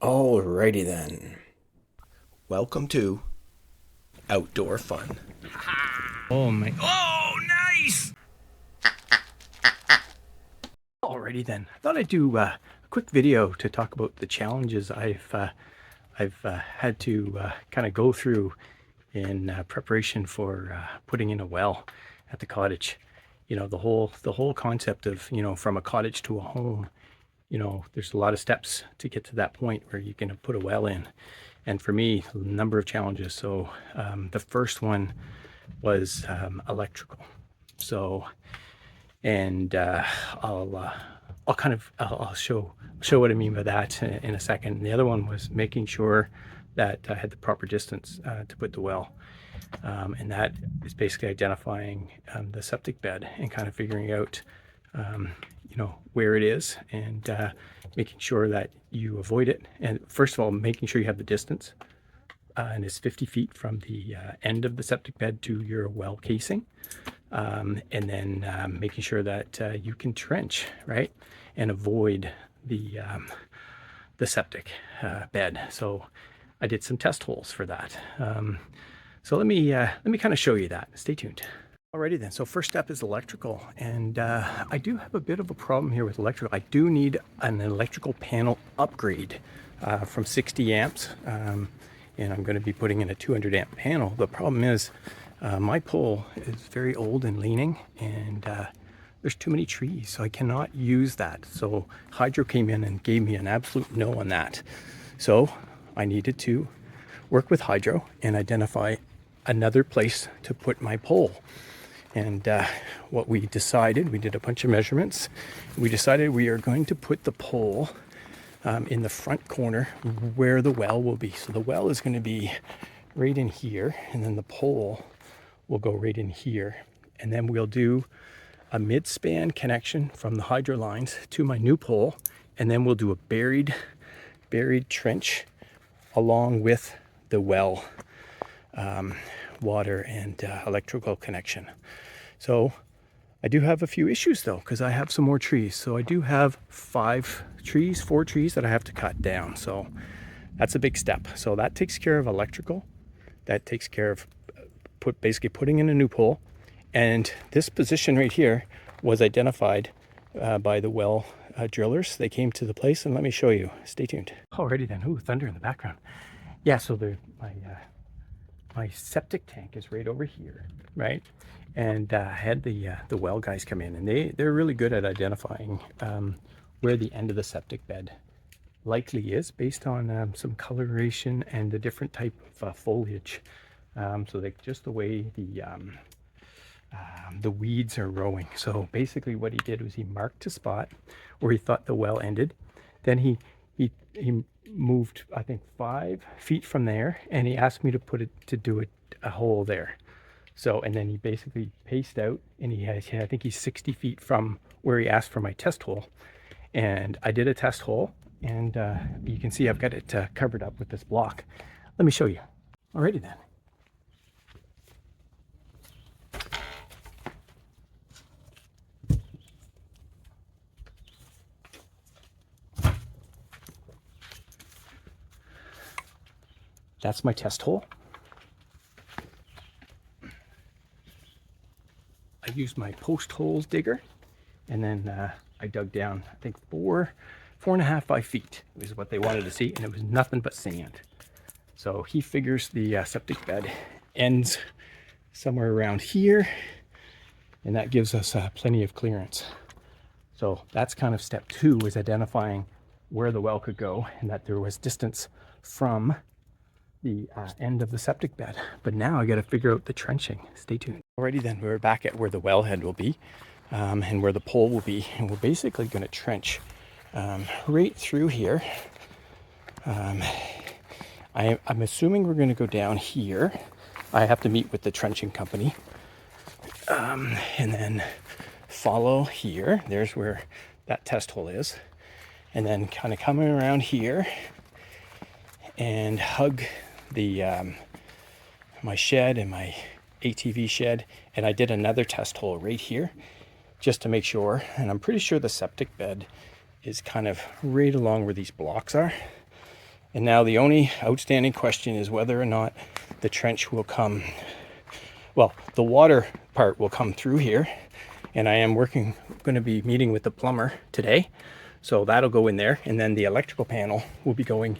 Alrighty then. Welcome to Outdoor Fun. Oh my! Oh, nice! Alrighty then. I thought I'd do a quick video to talk about the challenges I've had to kind of go through in preparation for putting in a well at the cottage. You know, the whole concept of, from a cottage to a home. There's a lot of steps to get to that point where you can put a well in. And for me, a number of challenges. So the first one was electrical. So, and I'll show what I mean by that in a second. And the other one was making sure that I had the proper distance to put the well. And that is basically identifying the septic bed and kind of figuring out, where it is, and making sure that you avoid it. And first of all, making sure you have the distance, and it's 50 feet from the end of the septic bed to your well casing. And then making sure that you can trench, right, and avoid the septic bed. So I did some test holes for that. So let me kind of show you that. Stay tuned. Alrighty then, so first step is electrical, and I do have a bit of a problem here with electrical. I do need an electrical panel upgrade from 60 amps, and I'm going to be putting in a 200 amp panel. The problem is my pole is very old and leaning, and there's too many trees, so I cannot use that. So Hydro came in and gave me an absolute no on that. So I needed to work with Hydro and identify another place to put my pole. And what we decided, we did a bunch of measurements. We decided we are going to put the pole in the front corner where the well will be. So the well is going to be right in here, and then the pole will go right in here. And then we'll do a mid-span connection from the hydro lines to my new pole, and then we'll do a buried trench along with the well water and electrical connection. So I do have a few issues though, because I have some more trees. So I do have 4 trees that I have to cut down. So that's a big step. So that takes care of electrical. That takes care of basically putting in a new pole. And this position right here was identified by the well drillers. They came to the place, and let me show you. Stay tuned. Alrighty then. Ooh, thunder in the background. Yeah, so my septic tank is right over here, right? And I had the well guys come in, and they're really good at identifying where the end of the septic bed likely is based on some coloration and the different type of foliage. So just the way the weeds are growing. So basically what he did was he marked a spot where he thought the well ended. Then he moved, I think, 5 feet from there, and he asked me to do a hole there. So, and then he basically paced out, and I think he's 60 feet from where he asked for my test hole. And I did a test hole, and you can see I've got it covered up with this block. Let me show you. Alrighty then. That's my test hole. I used my post holes digger, and then I dug down, I think 4.5, 5 feet is what they wanted to see, and it was nothing but sand. So he figures the septic bed ends somewhere around here, and that gives us plenty of clearance. So that's kind of step 2, is identifying where the well could go, and that there was distance from the end of the septic bed. But now I got to figure out the trenching. Stay tuned. Alrighty then, we're back at where the wellhead will be, and where the pole will be, and we're basically going to trench right through here. I'm assuming we're going to go down here. I have to meet with the trenching company, and then follow here. There's where that test hole is, and then kind of coming around here and hug the my shed and my ATV shed, and I did another test hole right here just to make sure, and I'm pretty sure the septic bed is kind of right along where these blocks are. And now the only outstanding question is whether or not the trench will come, well, the water part will come through here. And I am going to be meeting with the plumber today. So that'll go in there. And then the electrical panel will be going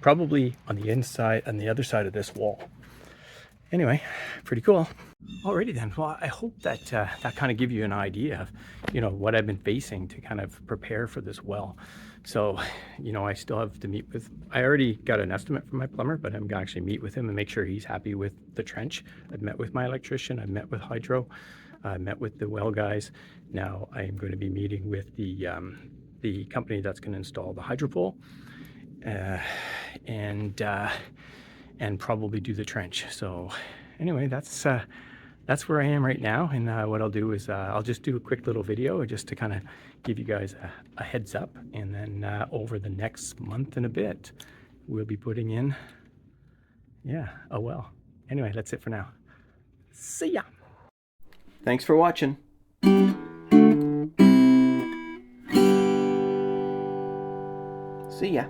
probably on the inside, on the other side of this wall. Anyway, pretty cool. Alrighty then. Well, I hope that that kind of give you an idea of, what I've been facing to kind of prepare for this well. So, I still have to meet with, I already got an estimate from my plumber, but I'm gonna actually meet with him and make sure he's happy with the trench. I've met with my electrician, I've met with hydro, I met with the well guys. Now I am going to be meeting with the company that's going to install the hydro pole, and probably do the trench. So anyway, that's where I am right now. And what I'll do is I'll just do a quick little video just to kind of give you guys a heads up. And then over the next month and a bit, we'll be putting in, a well. Anyway, that's it for now. See ya. Thanks for watching. See ya.